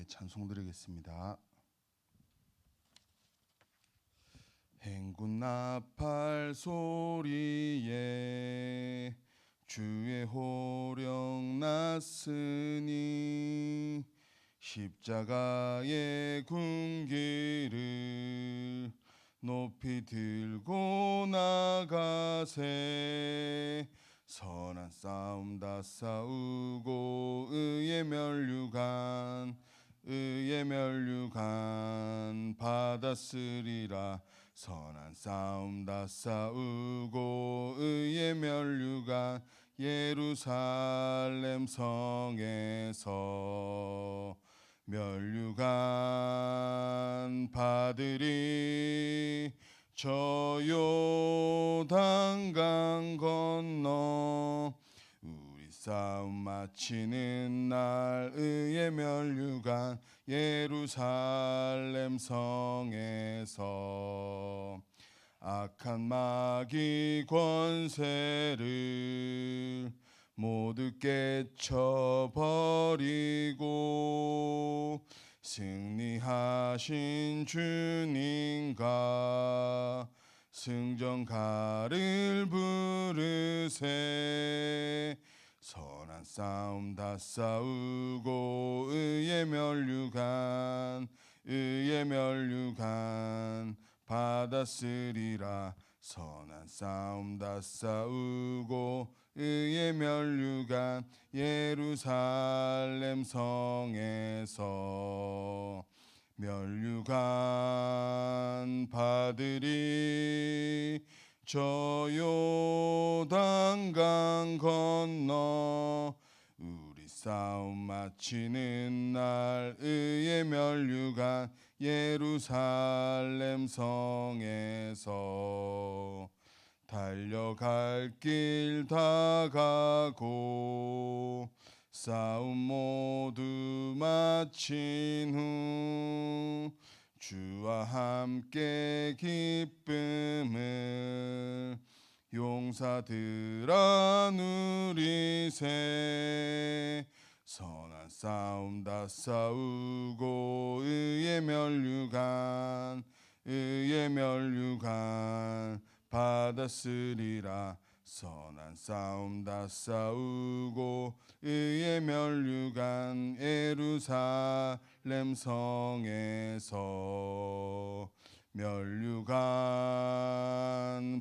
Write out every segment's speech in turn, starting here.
함께 찬송 드리겠습니다. 행군 나팔 소리에 주의 호령 났으니 십자가의 군기를 높이 들고 나가세. 선한 싸움 다 싸우고 의의 면류관 받았으리라. 선한 싸움 다 싸우고 의의 면류관 예루살렘 성에서 면류관 받으리. 저 요단강 건너 우리 싸움 마치는 날 의의 면류관 예루살렘 성에서 악한 마귀 권세를 모두 깨쳐버리고 승리하신 주님과 승전가를 부르세. 선한 싸움 다 싸우고 의의 면류관 받았으리라. 선한 싸움 다 싸우고 의의 면류관 예루살렘 성에서 면류관 받으리. 저 요단강 건너 우리 싸움 마치는 날 의의 면류관 예루살렘 성에서 달려갈 길 다 가고 싸움 모두 마친 후 주와 함께 기쁨을 용사들아 누리세. 선한 싸움 다 싸우고 의의 면류관 받았으리라. 선한 싸움 다 싸우고 의의 면류관 예루살렘 성에서 면류관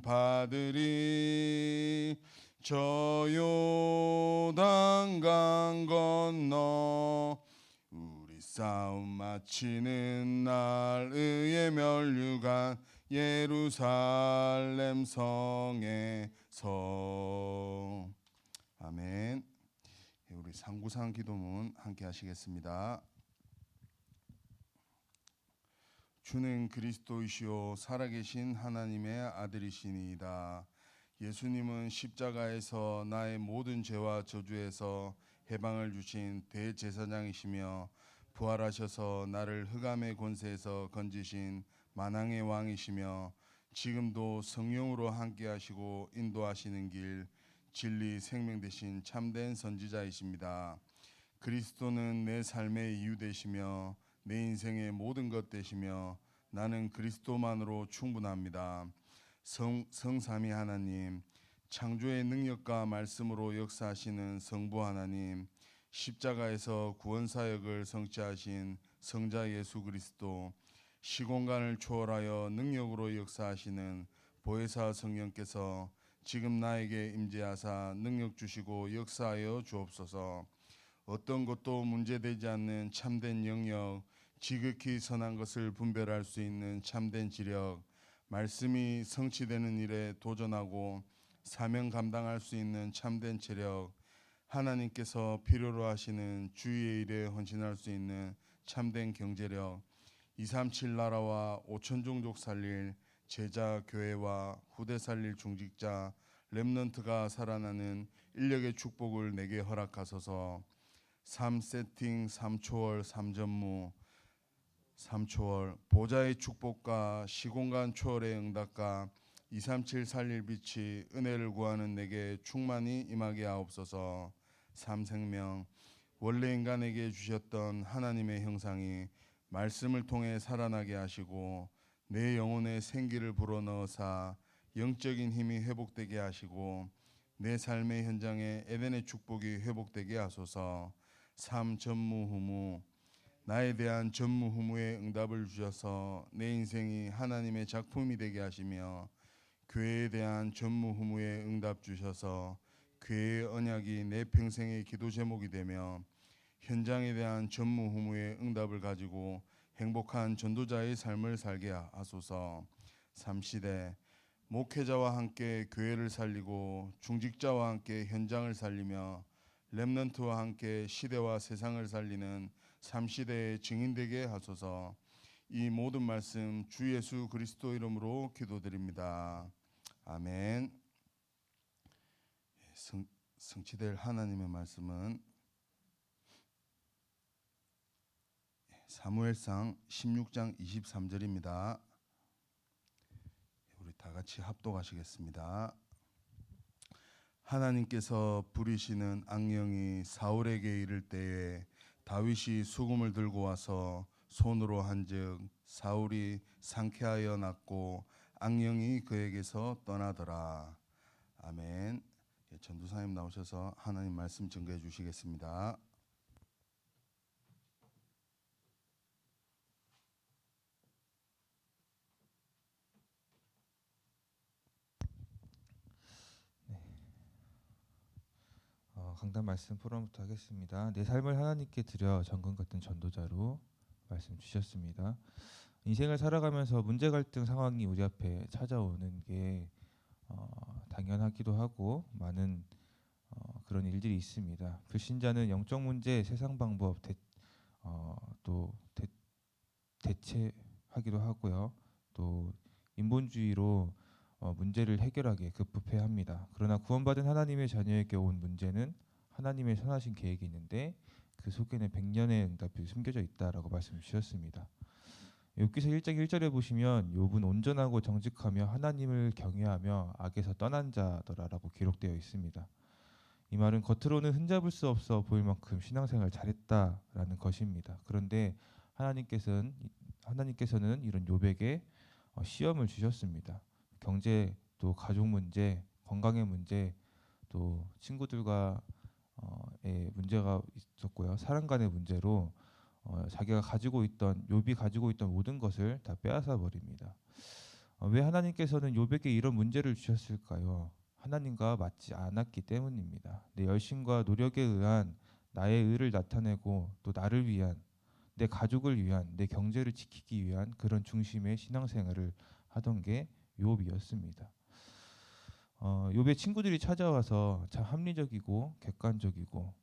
받으리. 저 요단강 건너 우리 싸움 마치는 날 의의 면류관 예루살렘 성에서. 아멘. 우리 상구상 기도문 함께 하시겠습니다. 주는 그리스도이시요 살아계신 하나님의 아들이시니이다. 예수님은 십자가에서 나의 모든 죄와 저주에서 해방을 주신 대제사장이시며 부활하셔서 나를 흑암의 권세에서 건지신 만왕의 왕이시며 지금도 성령으로 함께하시고 인도하시는 길 진리 생명 되신 참된 선지자이십니다. 그리스도는 내 삶의 이유 되시며 내 인생의 모든 것 되시며 나는 그리스도만으로 충분합니다. 성삼위 하나님, 창조의 능력과 말씀으로 역사하시는 성부 하나님, 십자가에서 구원사역을 성취하신 성자 예수 그리스도, 시공간을 초월하여 능력으로 역사하시는 보혜사 성령께서 지금 나에게 임재하사 능력 주시고 역사하여 주옵소서. 어떤 것도 문제되지 않는 참된 영역, 지극히 선한 것을 분별할 수 있는 참된 지력, 말씀이 성취되는 일에 도전하고 사명 감당할 수 있는 참된 체력, 하나님께서 필요로 하시는 주의 일에 헌신할 수 있는 참된 경제력, 237 나라와 5천 종족 살릴 제자 교회와 후대 살릴 중직자 렘넌트가 살아나는 인력의 축복을 내게 허락하소서. 3세팅 3초월 3전무 3초월 보좌의 축복과 시공간 초월의 응답과 237 살릴 빛이 은혜를 구하는 내게 충만히 임하게 하옵소서. 3생명 원래 인간에게 주셨던 하나님의 형상이 말씀을 통해 살아나게 하시고 내 영혼에 생기를 불어넣으사 영적인 힘이 회복되게 하시고 내 삶의 현장에 에덴의 축복이 회복되게 하소서. 삶 전무후무 나에 대한 전무후무의 응답을 주셔서 내 인생이 하나님의 작품이 되게 하시며 교회에 대한 전무후무의 응답 주셔서 교회의 언약이 내 평생의 기도 제목이 되며 현장에 대한 전무후무의 응답을 가지고 행복한 전도자의 삶을 살게 하소서. 3시대 목회자와 함께 교회를 살리고 중직자와 함께 현장을 살리며 렘넌트와 함께 시대와 세상을 살리는 3시대의 증인되게 하소서. 이 모든 말씀 주 예수 그리스도 이름으로 기도드립니다. 아멘. 성취될 하나님의 말씀은 사무엘상 16장 23절입니다. 우리 다 같이 합독하시겠습니다. 하나님께서 부리시는 악령이 사울에게 이를 때에 다윗이 수금을 들고 와서 손으로 한즉 사울이 상쾌하여 낫고 악령이 그에게서 떠나더라. 아멘. 전도사님 나오셔서 하나님 말씀 증거해 주시겠습니다. 강단 말씀 포럼부터 하겠습니다. 내 삶을 하나님께 드려 정금 같은 전도자로 말씀 주셨습니다. 인생을 살아가면서 문제 갈등 상황이 우리 앞에 찾아오는 게 당연하기도 하고 많은 그런 일들이 있습니다. 불신자는 영적 문제, 세상 방법 또 대체하기도 하고요. 또 인본주의로 문제를 해결하게 급부패합니다. 그러나 구원받은 하나님의 자녀에게 온 문제는 하나님의 선하신 계획이 있는데 그 속에는 100년의 응답이 숨겨져 있다라고 말씀 주셨습니다. 욥기서 1장 1절에 보시면 욥은 온전하고 정직하며 하나님을 경외하며 악에서 떠난 자더라라고 기록되어 있습니다. 이 말은 겉으로는 흠잡을 수 없어 보일 만큼 신앙생활 잘했다라는 것입니다. 그런데 하나님께서는 이런 욥에게 시험을 주셨습니다. 경제, 또 가족 문제, 건강의 문제, 또 친구들과의 문제가 있었고요. 사람 간의 문제로 자기가 가지고 있던 욥이 가지고 있던 모든 것을 다 빼앗아 버립니다. 왜 하나님께서는 욥에게 이런 문제를 주셨을까요? 하나님과 맞지 않았기 때문입니다. 내 열심과 노력에 의한 나의 의를 나타내고 또 나를 위한 내 가족을 위한 내 경제를 지키기 위한 그런 중심의 신앙생활을 하던 게 욥이었습니다. 욥의 친구들이 찾아와서 참 합리적이고 객관적이고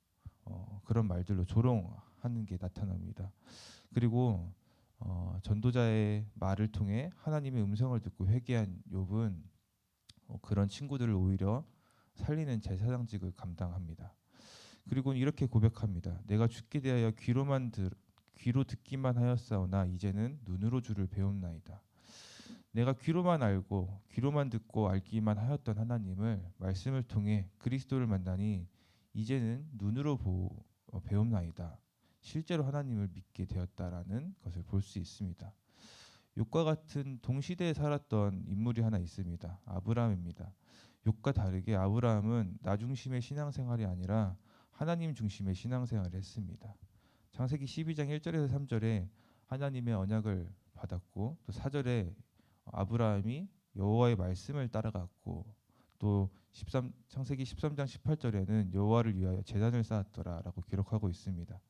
그런 말들로 조롱하는 게 나타납니다. 그리고 전도자의 말을 통해 하나님의 음성을 듣고 회개한 욥은 그런 친구들을 오히려 살리는 제사장직을 감당합니다. 그리고 이렇게 고백합니다. 내가 죽게 대하여 귀로 듣기만 하였사오나 이제는 눈으로 주를 배움나이다. 내가 귀로만 알고 귀로만 듣고 알기만 하였던 하나님을 말씀을 통해 그리스도를 만나니 이제는 눈으로 배움나이다. 실제로 하나님을 믿게 되었다라는 것을 볼 수 있습니다. 욥과 같은 동시대에 살았던 인물이 하나 있습니다. 아브라함입니다. 욥과 다르게 아브라함은 나 중심의 신앙생활이 아니라 하나님 중심의 신앙생활을 했습니다. 창세기 12장 1절에서 3절에 하나님의 언약을 받았고 또 4절에 아브라함이 여호와의 말씀을 따라갔고 또 창세기 13장 18절에는 여호와를 위하여 제단을 쌓았더라라고 기록하고 있습니다.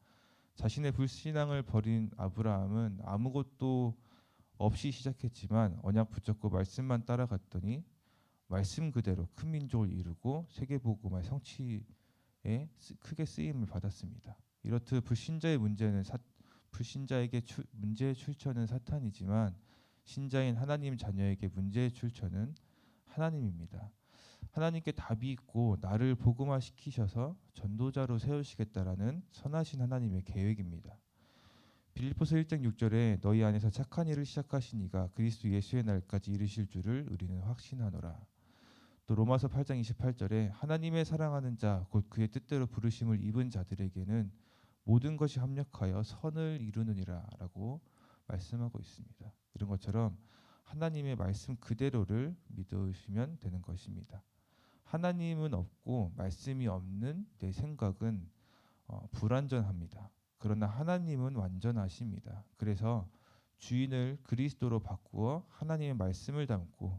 자신의 불신앙을 버린 아브라함은 아무것도 없이 시작했지만 언약 붙잡고 말씀만 따라갔더니 말씀 그대로 큰 민족을 이루고 세계복음화의 성취에 크게 쓰임을 받았습니다. 이렇듯 불신자에게 문제의 출처는 사탄이지만 신자인 하나님 자녀에게 문제의 출처는 하나님입니다. 하나님께 답이 있고 나를 복음화시키셔서 전도자로 세우시겠다라는 선하신 하나님의 계획입니다. 빌립보서 1장 6절에 너희 안에서 착한 일을 시작하신 이가 그리스도 예수의 날까지 이르실 줄을 우리는 확신하노라. 또 로마서 8장 28절에 하나님의 사랑하는 자 곧 그의 뜻대로 부르심을 입은 자들에게는 모든 것이 합력하여 선을 이루느니라라고 말씀하고 있습니다. 이런 것처럼 하나님의 말씀 그대로를 믿으시면 되는 것입니다. 하나님은 없고 말씀이 없는 내 생각은 불완전합니다. 그러나 하나님은 완전하십니다. 그래서 주인을 그리스도로 바꾸어 하나님의 말씀을 담고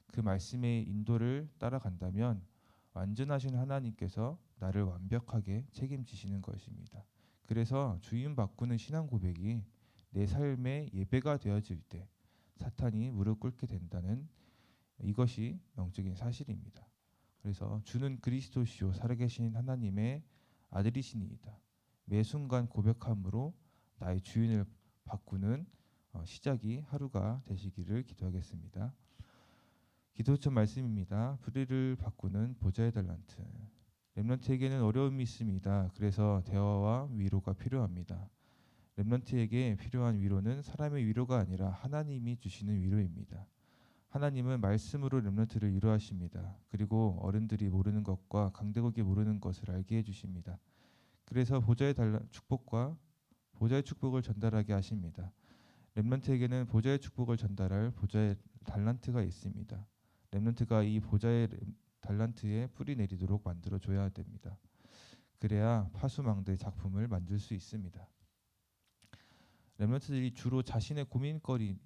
그 말씀의 인도를 따라간다면 완전하신 하나님께서 나를 완벽하게 책임지시는 것입니다. 그래서 주인 바꾸는 신앙 고백이 내 삶의 예배가 되어질 때 사탄이 무릎 꿇게 된다는 이것이 영적인 사실입니다. 그래서 주는 그리스도시요 살아계신 하나님의 아들이시니이다. 매 순간 고백함으로 나의 주인을 바꾸는 시작이 하루가 되시기를 기도하겠습니다. 기도처 말씀입니다. 불의를 바꾸는 보좌의 달란트. 렘넌트에게는 어려움이 있습니다. 그래서 대화와 위로가 필요합니다. 렘넌트에게 필요한 위로는 사람의 위로가 아니라 하나님이 주시는 위로입니다. 하나님은 말씀으로 렘넌트를 위로하십니다. 그리고 어른들이 모르는 것과 강대국이 모르는 것을 알게 해주십니다. 그래서 보좌의 축복을 전달하게 하십니다. 렘넌트에게는 보좌의 축복을 전달할 보좌의 달란트가 있습니다. 렘넌트가 이 보좌의 달란트에 뿌리 내리도록 만들어 줘야 됩니다. 그래야 파수망대 작품을 만들 수 있습니다. 렘넌트들이 주로 자신의 고민거리들을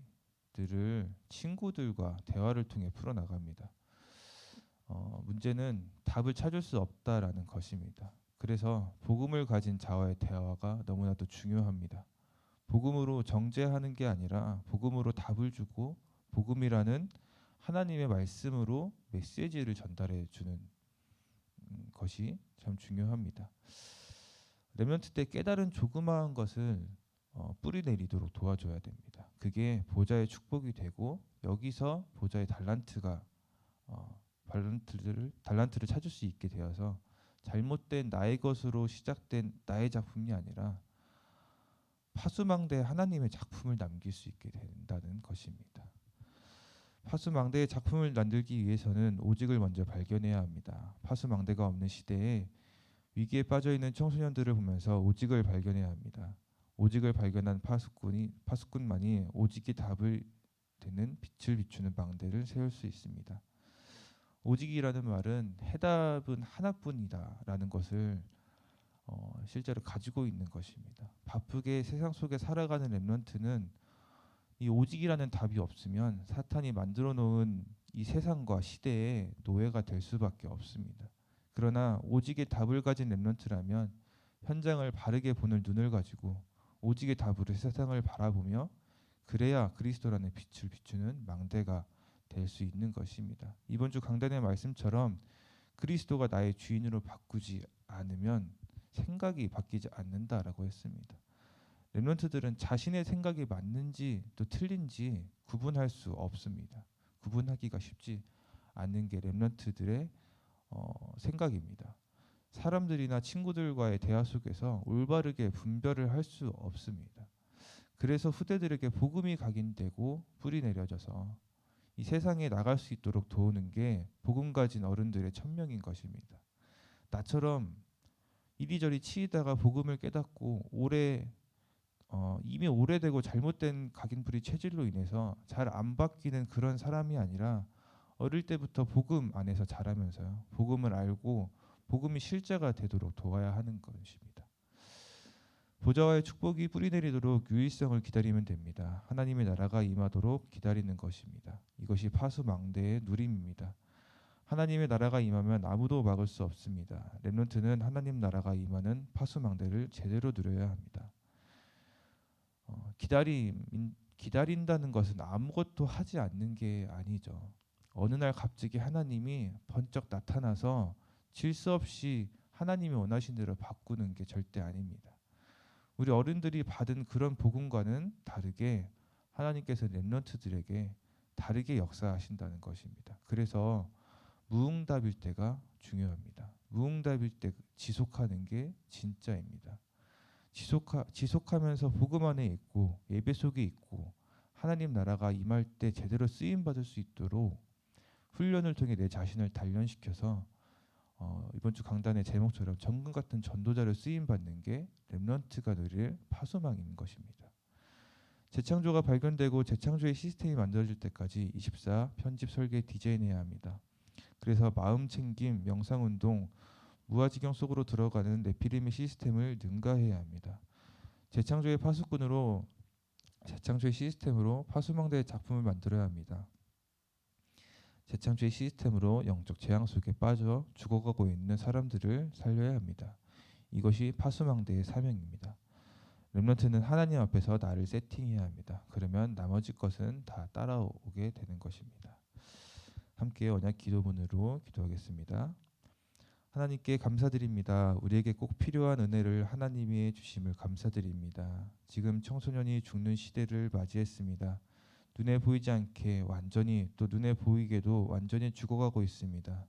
친구들과 대화를 통해 풀어나갑니다. 문제는 답을 찾을 수 없다라는 것입니다. 그래서 복음을 가진 자와의 대화가 너무나도 중요합니다. 복음으로 정죄하는 게 아니라 복음으로 답을 주고 복음이라는 하나님의 말씀으로 메시지를 전달해 주는 것이 참 중요합니다. 렘넌트 때 깨달은 조그마한 것을 뿌리 내리도록 도와줘야 됩니다. 그게 보좌의 축복이 되고 여기서 보좌의 달란트를 찾을 수 있게 되어서 잘못된 나의 것으로 시작된 나의 작품이 아니라 파수망대에 하나님의 작품을 남길 수 있게 된다는 것입니다. 파수망대의 작품을 만들기 위해서는 오직을 먼저 발견해야 합니다. 파수망대가 없는 시대에 위기에 빠져 있는 청소년들을 보면서 오직을 발견해야 합니다. 오직을 발견한 파수꾼만이 오직이 답을 되는 빛을 비추는 망대를 세울 수 있습니다. 오직이라는 말은 해답은 하나뿐이다라는 것을 실제로 가지고 있는 것입니다. 바쁘게 세상 속에 살아가는 렘넌트는 이 오직이라는 답이 없으면 사탄이 만들어 놓은 이 세상과 시대의 노예가 될 수밖에 없습니다. 그러나 오직의 답을 가진 렘넌트라면 현장을 바르게 보는 눈을 가지고 오직의 답으로 세상을 바라보며 그래야 그리스도라는 빛을 비추는 망대가 될 수 있는 것입니다. 이번 주 강단의 말씀처럼 그리스도가 나의 주인으로 바꾸지 않으면 생각이 바뀌지 않는다라고 했습니다. 렘넌트들은 자신의 생각이 맞는지 또 틀린지 구분할 수 없습니다. 구분하기가 쉽지 않는 게 렘넌트들의 생각입니다. 사람들이나 친구들과의 대화 속에서 올바르게 분별을 할 수 없습니다. 그래서 후대들에게 복음이 각인되고 뿌리 내려져서 이 세상에 나갈 수 있도록 도우는 게 복음 가진 어른들의 천명인 것입니다. 나처럼 이리저리 치이다가 복음을 깨닫고 이미 오래되고 잘못된 각인뿌리 체질로 인해서 잘 안 바뀌는 그런 사람이 아니라 어릴 때부터 복음 안에서 자라면서요. 복음을 알고 복음이 실제가 되도록 도와야 하는 것입니다. 보좌와의 축복이 뿌리 내리도록 유일성을 기다리면 됩니다. 하나님의 나라가 임하도록 기다리는 것입니다. 이것이 파수망대의 누림입니다. 하나님의 나라가 임하면 아무도 막을 수 없습니다. 렘넌트는 하나님 나라가 임하는 파수망대를 제대로 누려야 합니다. 기다린다는 것은 아무것도 하지 않는 게 아니죠. 어느 날 갑자기 하나님이 번쩍 나타나서 질서 없이 하나님이 원하신 대로 바꾸는 게 절대 아닙니다. 우리 어른들이 받은 그런 복음과는 다르게 하나님께서 렘넌트들에게 다르게 역사하신다는 것입니다. 그래서 무응답일 때가 중요합니다. 무응답일 때 지속하는 게 진짜입니다. 지속하면서 복음 안에 있고 예배 속에 있고 하나님 나라가 임할 때 제대로 쓰임 받을 수 있도록 훈련을 통해 내 자신을 단련시켜서 이번 주 강단의 제목처럼 정금 같은 전도자를 쓰임 받는 게 렘넌트가 누릴 파수망인 것입니다. 재창조가 발견되고 재창조의 시스템이 만들어질 때까지 24 편집 설계 디자인해야 합니다. 그래서 마음 챙김, 명상 운동, 무아지경 속으로 들어가는 네피림의 시스템을 능가해야 합니다. 재창조의 파수꾼으로 재창조의 시스템으로 파수망대의 작품을 만들어야 합니다. 재창조의 시스템으로 영적 재앙 속에 빠져 죽어가고 있는 사람들을 살려야 합니다. 이것이 파수망대의 사명입니다. 렘넌트는 하나님 앞에서 나를 세팅해야 합니다. 그러면 나머지 것은 다 따라오게 되는 것입니다. 함께 언약 기도문으로 기도하겠습니다. 하나님께 감사드립니다. 우리에게 꼭 필요한 은혜를 하나님이 주심을 감사드립니다. 지금 청소년이 죽는 시대를 맞이했습니다. 눈에 보이지 않게 완전히 또 눈에 보이게도 완전히 죽어가고 있습니다.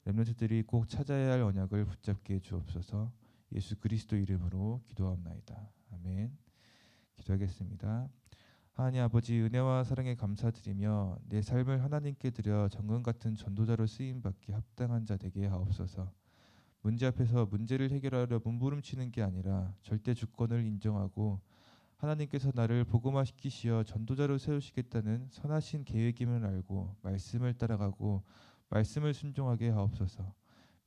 렘넌트들이 꼭 찾아야 할 언약을 붙잡게 주옵소서. 예수 그리스도 이름으로 기도하옵나이다. 아멘. 기도하겠습니다. 하나님 아버지, 은혜와 사랑에 감사드리며 내 삶을 하나님께 드려 정금 같은 전도자로 쓰임받기 합당한 자 되게 하옵소서. 문제 앞에서 문제를 해결하려 몸부림치는 게 아니라 절대 주권을 인정하고 하나님께서 나를 복음화시키시어 전도자로 세우시겠다는 선하신 계획임을 알고 말씀을 따라가고 말씀을 순종하게 하옵소서.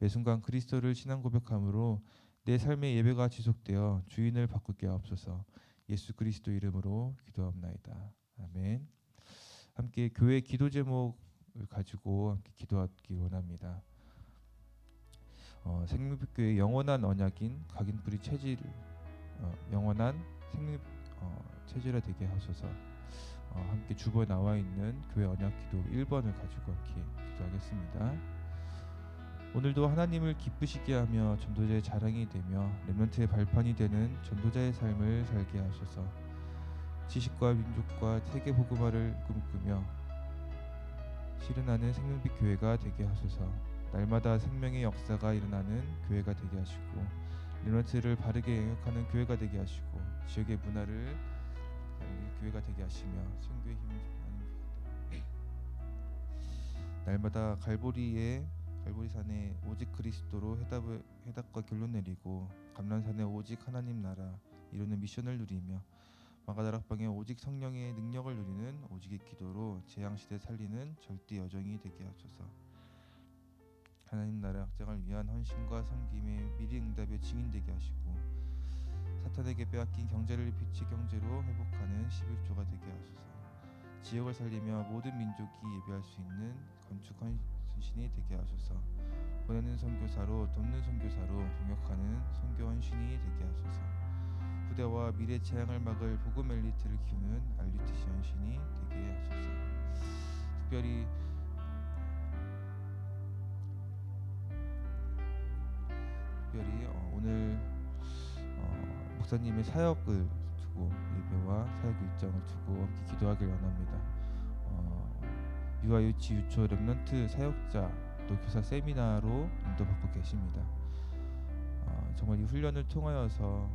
매 순간 그리스도를 신앙 고백함으로 내 삶의 예배가 지속되어 주인을 바꾸게 하옵소서. 예수 그리스도 이름으로 기도합나이다. 아멘. 함께 교회 기도 제목을 가지고 함께 기도하기 원합니다. 생명빛교회 영원한 언약인 각인뿌리 체질, 영원한 생명 체질화 되게 하소서. 함께 주보에 나와 있는 교회 언약 기도 1번을 가지고 함께 기도하겠습니다. 오늘도 하나님을 기쁘시게 하며 전도자의 자랑이 되며 렘넌트의 발판이 되는 전도자의 삶을 살게 하소서. 지식과 민족과 세계 복음화를 꿈꾸며 실현하는 생명빛 교회가 되게 하소서. 날마다 생명의 역사가 일어나는 교회가 되게 하시고 렘넌트를 바르게 영역하는 교회가 되게 하시고 지역의 문화를 살릴 교회가 되게 하시며 선교의 힘을 하는 날마다 갈보리산에 오직 그리스도로 해답과 결론 내리고 감람산에 오직 하나님 나라 이루는 미션을 누리며 마가다락방에 오직 성령의 능력을 누리는 오직의 기도로 재앙시대 살리는 절대 여정이 되게 하소서. 하나님 나라 확장을 위한 헌신과 섬김의 미리 응답의 증인 되게 하시고 사탄에게 빼앗긴 경제를 빛의 경제로 회복하는 11조가 되게 하소서. 지역을 살리며 모든 민족이 예배할 수 있는 건축 헌신이 되게 하소서. 보내는 선교사로 돕는 선교사로 동역하는 선교 헌신이 되게 하소서. 후대와 미래 재앙을 막을 복음 엘리트를 키우는 알리티시 헌신이 되게 하소서. 특별히 오늘 목사님의 사역을 두고 예배와 사역 일정을 두고 함께 기도하길 원합니다. 유아 유치 유초 렘넌트 사역자 또 교사 세미나로 인도받고 계십니다. 정말 이 훈련을 통하여서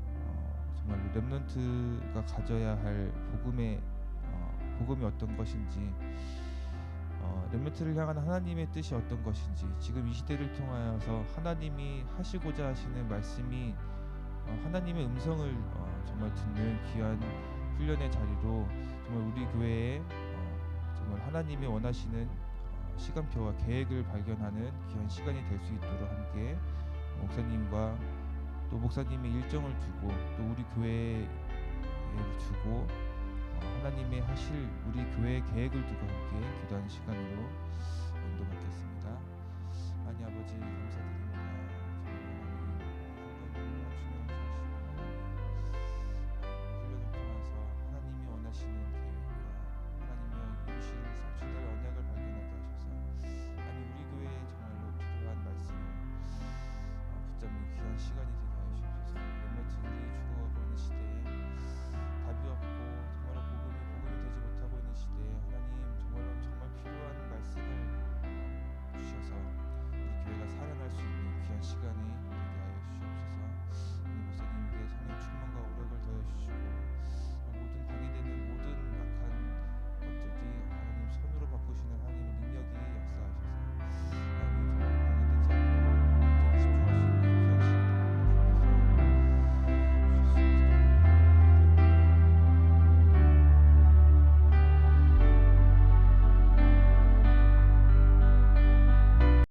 정말 렘넌트가 가져야 할 복음이 어떤 것인지 렘넌트를 향한 하나님의 뜻이 어떤 것인지 지금 이 시대를 통하여서 하나님이 하시고자 하시는 말씀이 하나님의 음성을 정말 듣는 귀한 훈련의 자리로 정말 우리 교회에 정말 하나님이 원하시는 시간표와 계획을 발견하는 귀한 시간이 될 수 있도록 함께 목사님과 또 목사님의 일정을 두고 또 우리 교회를 두고 하나님의 하실 우리 교회의 계획을 두고 함께 기도하는 시간으로 인도받겠습니다. 하나님 아버지 감사드립니다.